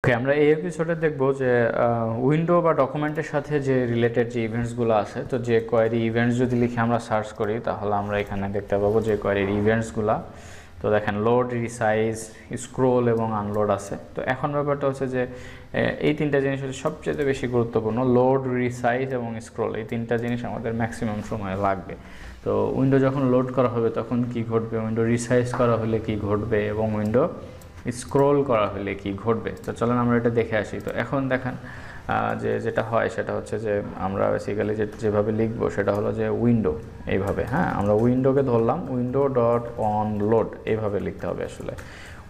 ওকে, আমরা এই এপিসোডে দেখব যে উইন্ডো বা ডকুমেন্টের সাথে যে রিলেটেড যে ইভেন্টসগুলো আছে, তো যে কোয়েরি ইভেন্টস যদি লিখে আমরা সার্চ করি তাহলে আমরা এখানে দেখতে পাবো যে কোয়েরির ইভেন্টসগুলো। তো দেখেন লোড, রিসাইজ, স্ক্রোল এবং আনলোড আছে। তো এখন ব্যাপারটা হচ্ছে যে এই তিনটা জিনিস হচ্ছে সবচেয়ে বেশি গুরুত্বপূর্ণ। লোড, রিসাইজ এবং স্ক্রোল, এই তিনটা জিনিস আমাদের ম্যাক্সিমাম সময় লাগবে। তো উইন্ডো যখন লোড করা হবে তখন কি ঘটবে, উইন্ডো রিসাইজ করা হলে কি ঘটবে এবং উইন্ডো স্ক্রোল করা হলে কি ঘটবে। তো চলেন আমরা এটা দেখে আসি। তো এখন দেখেন যেটা হয় সেটা হচ্ছে যে আমরা বেসিক্যালি যেভাবে লিখবো সেটা হলো যে উইন্ডো এইভাবে, হ্যাঁ আমরা উইন্ডোকে ধরলাম, উইন্ডো ডট অন লোড এইভাবে লিখতে হবে। আসলে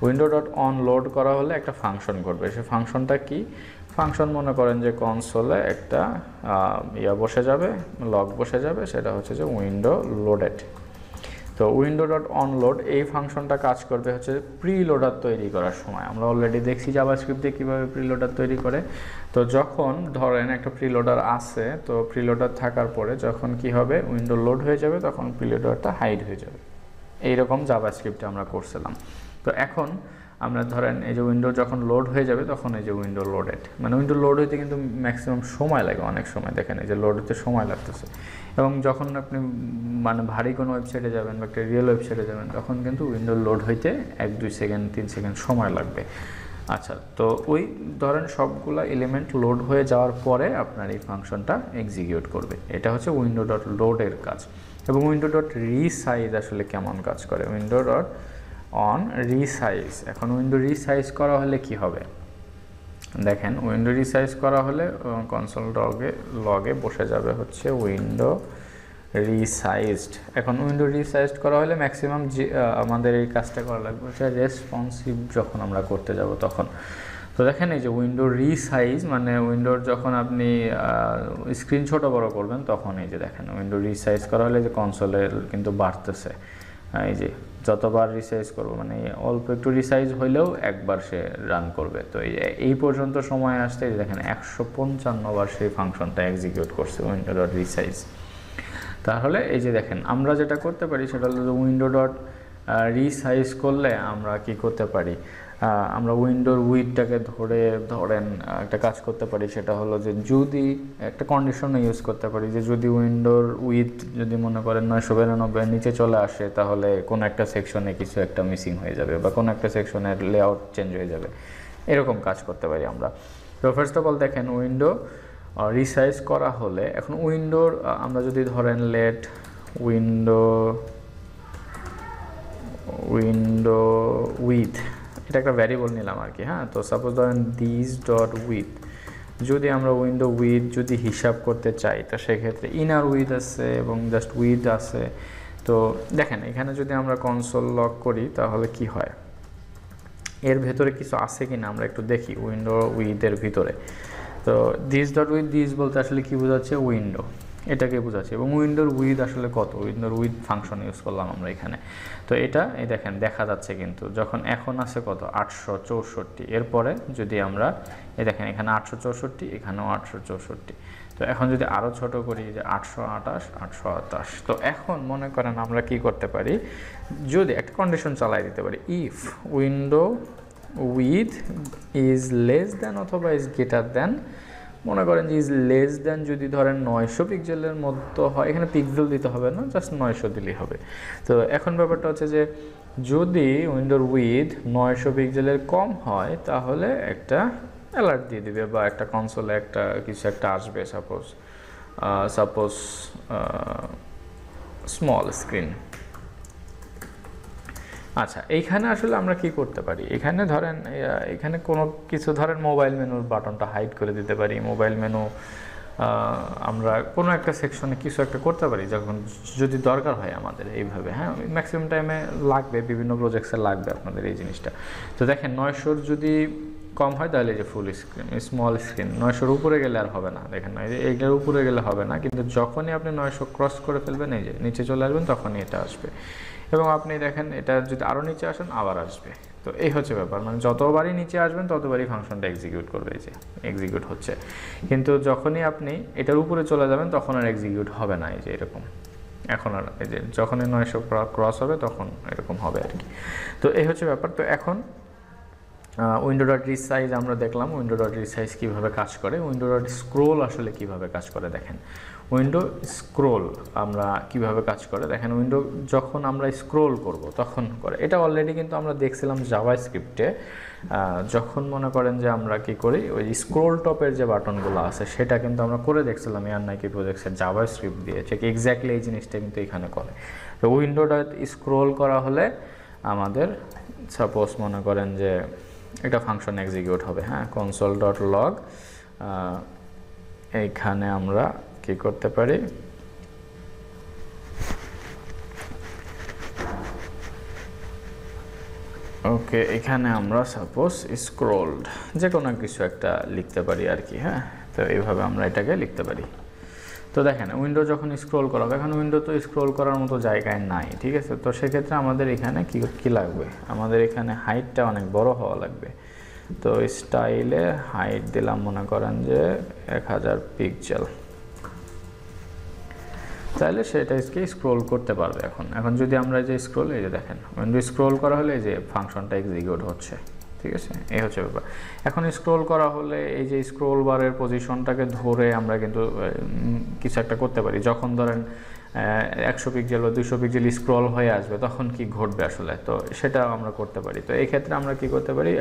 উইন্ডো ডট অন লোড করা হলে একটা ফাংশন ঘটবে। সে ফাংশনটা কি? ফাংশন মনে করেন যে কনসোলে একটা বসে যাবে, লগ বসে যাবে, সেটা হচ্ছে যে উইন্ডো লোডেড। তো উইন্ডো ডট অনলোড এই ফাংশনটা কাজ করবে হচ্ছে প্রিলোডার তৈরি করার সময়। আমরা অলরেডি দেখছি জাভাস্ক্রিপ্টে কীভাবে প্রিলোডার তৈরি করে। তো যখন ধরেন একটা প্রিলোডার আছে, তো প্রিলোডার থাকার পরে যখন কি হবে, উইন্ডো লোড হয়ে যাবে, তখন প্রিলোডারটা হাইড হয়ে যাবে। এইরকম জাভাস্ক্রিপ্টে আমরা করছিলাম। তো এখন আমরা ধরেন এই যে উইন্ডো যখন লোড হয়ে যাবে তখন এই যে উইন্ডো লোডেড, মানে উইন্ডো লোড হইতে কিন্তু ম্যাক্সিমাম সময় লাগে, অনেক সময় দেখেন এই যে লোড হতে সময় লাগতেছে। এবং যখন আপনি মানে ভারী কোনো ওয়েবসাইটে যাবেন বা একটা রিয়েল ওয়েবসাইটে যাবেন তখন কিন্তু উইন্ডো লোড হইতে 1-2 সেকেন্ড 3 সেকেন্ড সময় লাগবে। আচ্ছা, তো ওই ধরেন সবগুলা এলিমেন্ট লোড হয়ে যাওয়ার পরে আপনার এই ফাংশনটা এক্সিকিউট করবে। এটা হচ্ছে উইন্ডো ডট লোডের কাজ। এবং উইন্ডো ডট রিসাইজ আসলে কেমন কাজ করে, উইন্ডো ডট অন রিসাইজ। এখন উইন্ডো রিসাইজ করা হলে কি হবে দেখেন, উইন্ডো রিসাইজ করা হলে কনসোল লগে বসে যাবে হচ্ছে উইন্ডো রিসাইজড। এখন উইন্ডো রিসাইজড করা হলে ম্যাক্সিমাম যে আমাদের এই কাজটা করা লাগবে সেটা রেসপন্সিভ যখন আমরা করতে যাব তখন। তো দেখেন এই যে উইন্ডো রিসাইজ মানে উইন্ডোর যখন আপনি স্ক্রিন ছোটো বড় করবেন তখন এই যে দেখেন উইন্ডো রিসাইজ করা হলে যে কনসোলে কিন্তু বাড়তেছে। এই যে যতবার রিসাইজ করবো মানে অল্প একটু রিসাইজ হইলেও একবার সে রান করবে। তো এই পর্যন্ত সময় আসতে দেখেন 155 বার সেই ফাংশনটা এক্সিকিউট করছে উইন্ডো ডট রিসাইজ। তাহলে এই যে দেখেন আমরা যেটা করতে পারি সেটা হলো উইন্ডো ডট রিসাইজ করলে আমরা কি করতে পারি, আমরা উইন্ডোর উইডটাকে ধরেন একটা কাজ করতে পারি। সেটা হলো যে যদি একটা কন্ডিশন ইউজ করতে পারি যে যদি উইন্ডোর উইড যদি মনে করেন 992 নিচে চলে আসে তাহলে কোনো একটা সেকশনে কিছু একটা মিসিং হয়ে যাবে বা কোনো একটা সেকশনের লেআউট চেঞ্জ হয়ে যাবে, এরকম কাজ করতে পারি আমরা। তো ফার্স্ট অফ অল দেখেন উইন্ডো রিসাইজ করা হলে এখন উইন্ডোর আমরা যদি ধরেন লেট উইন্ডো উইথ, এটা একটা ভ্যারিয়েবল নিলাম আর কি, হ্যাঁ। তো সাপোজ ধরেন দিস ডট উইথ, যদি আমরা উইন্ডো উইথ যদি হিসাব করতে চাই তো সেক্ষেত্রে ইনার উইথ আছে এবং জাস্ট উইথ আছে। তো দেখেন এখানে যদি আমরা কনসোল লক করি তাহলে কি হয়, এর ভেতরে কিছু আছে কি না আমরা একটু দেখি উইন্ডো উইথের ভিতরে। তো দিস ডট উইথ, দিস বলতে আসলে কি বোঝাচ্ছে, উইন্ডো, এটাকে বোঝাচ্ছে। এবং উইন্ডোর উইথ আসলে কত, উইন্ডোর উইথ ফাংশন ইউজ করলাম আমরা এখানে। তো এটা এই দেখেন দেখা যাচ্ছে কিন্তু যখন এখন আছে কত 864, এরপরে যদি আমরা এই দেখেন এখানে 864, এখানেও 864। তো এখন যদি আরও ছোট করি যে 828। তো এখন মনে করেন আমরা কি করতে পারি, যদি একটা কন্ডিশন চালাই দিতে পারি, if window with is less than অথবা ইজ গ্রেটার দ্যান, মনে করেন যে ইজ লেস দ্যান যদি ধরেন 900 পিক্সেলের মতো হয়, এখানে পিক্সেল দিতে হবে না, জাস্ট 900 দিলেই হবে। তো এখন ব্যাপারটা হচ্ছে যে যদি উইন্ডোর উইথ 900 পিক্সেলের কম হয় তাহলে একটা অ্যালার্ট দিয়ে দিবে বা একটা কনসোলে একটা কিছু একটা আসবে, সাপোজ স্মল স্ক্রিন। আচ্ছা, এইখানে আসলে আমরা কি করতে পারি, এখানে ধরেন এখানে কোনো কিছু ধরেন মোবাইল মেনুর বাটনটা হাইড করে দিতে পারি। মোবাইল মেনু আমরা কোনো একটা সেকশনে কিছু একটা করতে পারি যখন যদি দরকার হয় আমাদের এইভাবে, হ্যাঁ। ম্যাক্সিমাম টাইমে লাগবে, বিভিন্ন প্রজেক্টসে লাগবে আপনাদের এই জিনিসটা। তো দেখেন 900 যদি কম হয় তাহলে যে ফুল স্ক্রিন, স্মল স্ক্রিন 900-র উপরে গেলে আর হবে না, দেখেন না এইটার উপরে গেলে হবে না, কিন্তু যখনই আপনি 900 ক্রস করে ফেলবেন এই যে নিচে চলে আসবেন তখনই এটা আসবে। এবং আপনি দেখেন এটা যদি আরও নিচে আসেন আবার আসবে। তো এই হচ্ছে ব্যাপার, মানে যতবারই নিচে আসবেন ততবারই ফাংশনটা এক্সিকিউট করবে, এই যে এক্সিকিউট হচ্ছে। কিন্তু যখনই আপনি এটার উপরে চলে যাবেন তখন আর এক্সিকিউট হবে না, এই যে এরকম। এখন আর এই যে যখনই 900 ক্রস হবে তখন এরকম হবে আর কি। তো এই হচ্ছে ব্যাপার। তো এখন উইন্ডো ডট রিসাইজ আমরা দেখলাম উইন্ডো ডট রিসাইজ কীভাবে কাজ করে। উইন্ডো ডট স্ক্রোল আসলে কিভাবে কাজ করে দেখেন। উইন্ডো স্ক্রোল আমরা কিভাবে কাজ করে দেখেন। উইন্ডো যখন আমরা স্ক্রোল করব তখন করে, এটা অলরেডি কিন্তু আমরা দেখছিলাম জাভাস্ক্রিপ্টে। যখন মনে করেন যে আমরা কি করি, ওই স্ক্রোল টপের যে বাটনগুলো আছে সেটা কিন্তু আমরা করে দেখছিলাম এয়ারনাইকি প্রজেক্টসের জাভাস্ক্রিপ্ট দিয়ে, ঠিক এক্স্যাক্টলি এই জিনিসটা কিন্তু এখানে করে। তো উইন্ডো ডট স্ক্রোল করা হলে আমাদের সাপোজ মনে করেন যে একটা ফাংশন এক্সিকিউট হবে, হ্যাঁ, কনসোল ডট লগ। এইখানে আমরা কি করতে পারি, ওকে, এখানে আমরা সাপোজ স্ক্রোলড যে কোনো কিছু একটা লিখতে পারি আর কি, হ্যাঁ। তো এইভাবে আমরা এটাকে লিখতে পারি। তো দেখেন উইন্ডো যখন স্ক্রোল করা হবে, এখন উইন্ডো তো স্ক্রোল করার মতো জায়গায় নাই, ঠিক আছে। তো সেক্ষেত্রে আমাদের এখানে কি লাগবে, আমাদের এখানে হাইটটা অনেক বড় হওয়া লাগবে। তো স্টাইলে হাইট দিলাম মনে করেন যে 1000 পিক্সেল, তাহলে সেটাকে স্ক্রোল করতে পারবে। এখন যদি আমরা যে স্ক্রোল, এই যে দেখেন উইন্ডো স্ক্রোল করা হলে এই যে ফাংশনটা এক্সিকিউট হচ্ছে, ঠিক আছে, এই হচ্ছে ব্যাপার। এখন স্ক্রোল করা হলে এই যে স্ক্রোল বারের পজিশনটাকে ধরে আমরা কিন্তু কিছু একটা করতে পারি। যখন ধরেন 100 পিক্সেল বা 200 পিক্সেল স্ক্রল হয়ে আসবে তখন কি ঘটবে আসলে, তো সেটা আমরা করতে পারি। তো এই ক্ষেত্রে আমরা কি করতে পারি,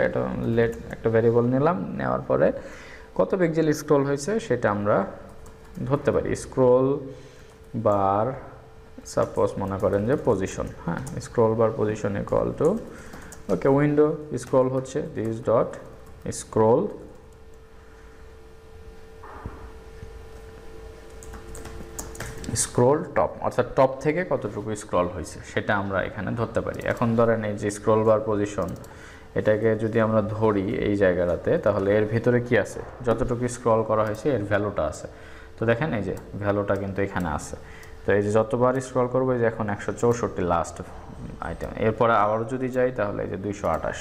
একটা ভ্যারিয়েবল নিলাম, নেওয়ার পরে কত পিক্সেল স্ক্রল হয়েছে সেটা আমরা ধরতে পারি। স্ক্রোল বার সাপোজ মনে করেন যে পজিশন, হ্যাঁ, scroll bar position equal to, okay, window scroll হচ্ছে this dot scroll scroll top, অর্থাৎ টপ থেকে কতটুকু স্ক্রল হয়েছে সেটা আমরা এখানে ধরতে পারি। এখন ধরেন এই যে স্ক্রোল বার পজিশন, এটাকে যদি আমরা ধরি এই জায়গাটাতে, তাহলে এর ভিতরে কি আছে, যতটুকু স্ক্রল করা হয়েছে এর ভ্যালুটা আছে। তো দেখেন এই যে ভ্যালুটা কিন্তু এখানে আছে। তো এই যে যতবার স্ক্রল করবো, এই যে এখন 164 লাস্ট আইটেম, এরপরে আবারও যদি যাই তাহলে এই যে 228।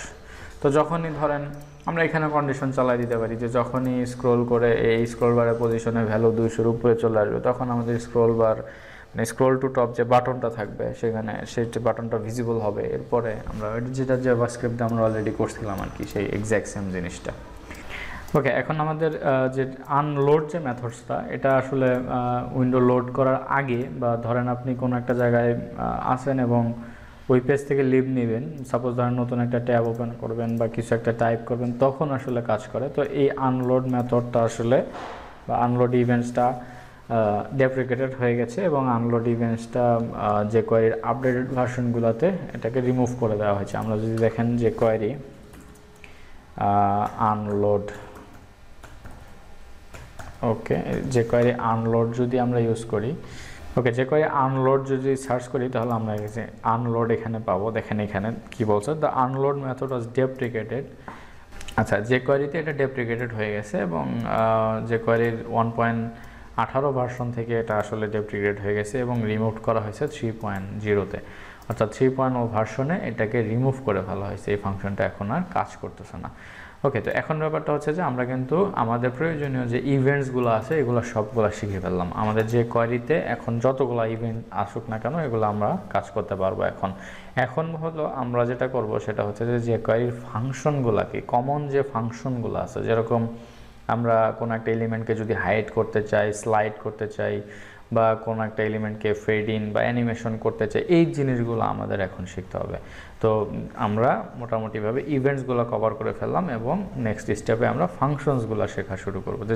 তো যখনই ধরেন আমরা এখানে কন্ডিশন চালাই দিতে পারি যে যখনই স্ক্রল করে এই স্ক্রল বারের পজিশনে ভ্যালু 200-র উপরে চলে আসবে, তখন আমাদের স্ক্রল বার মানে স্ক্রল টু টপ যে বাটনটা থাকবে সেখানে সেই বাটনটা ভিজিবল হবে। এরপরে আমরা যেটা জাভাস্ক্রিপ্টে আমরা অলরেডি করছিলাম আর কি, সেই এক্স্যাক্ট সেম জিনিসটা। ওকে, এখন আমাদের যে আনলোড যে মেথডসটা, এটা আসলে উইন্ডো লোড করার আগে, বা ধরেন আপনি কোনো একটা জায়গায় আসেন এবং ওই পেজ থেকে লিভ নেবেন, সাপোজ ধরেন নতুন একটা ট্যাব ওপেন করবেন বা কিছু একটা টাইপ করবেন, তখন আসলে কাজ করে। তো এই আনলোড মেথডটা আসলে বা আনলোড ইভেন্টসটা ডেপ্রিকেটেড হয়ে গেছে, এবং আনলোড ইভেন্টসটা যে কোয়ারির আপডেটেড ভার্সনগুলোতে এটাকে রিমুভ করে দেওয়া হয়েছে। আমরা যদি দেখেন যে কোয়ারি আনলোড, ওকে, যে কোয়ারি আনলোড যদি আমরা ইউজ করি, ওকে, যে কোয়ারি আনলোড যদি সার্চ করি তাহলে আমরা যে আনলোড এখানে পাবো। দেখেন এখানে কি বলছে, দ্য আনলোড মেথড ওয়াজ ডেপ্রিকেটেড। আচ্ছা, যে কোয়ারিতে এটা ডেপ্রিকেটেড হয়ে গেছে, এবং যে কোয়ারির 1.18 ভার্সন থেকে এটা আসলে ডেপ্রিকেটেড হয়ে গেছে এবং রিমুভ করা হয়েছে 3.0-তে, অর্থাৎ 3.0 ভার্সনে এটাকে রিমুভ করে ফেলা হয়েছে। এই ফাংশনটা এখন আর কাজ করতেছে না। ওকে, তো এখন ব্যাপারটা হচ্ছে যে আমরা কিন্তু আমাদের প্রয়োজনীয় যে ইভেন্টসগুলো আছে এগুলো সবগুলো শিখে ফেললাম। আমাদের যে কোয়ারিতে এখন যতগুলো ইভেন্ট আসুক না কেন এগুলো আমরা কাজ করতে পারবো। এখন হলো আমরা যেটা করব সেটা হচ্ছে যে কোয়ারির ফাংশনগুলোকে, কমন যে ফাংশনগুলো আছে, যেরকম আমরা কোনো একটা এলিমেন্টকে যদি হাইড করতে চাই, স্লাইড করতে চাই, বা কোনো একটা এলিমেন্টকে ফেড ইন বা অ্যানিমেশন করতে চাই, এই জিনিসগুলো আমাদের এখন শিখতে হবে। তো আমরা মোটামুটিভাবে ইভেন্টসগুলো কভার করে ফেললাম, এবং নেক্সট স্টেপে আমরা ফাংশনসগুলো শেখা শুরু করবো। যে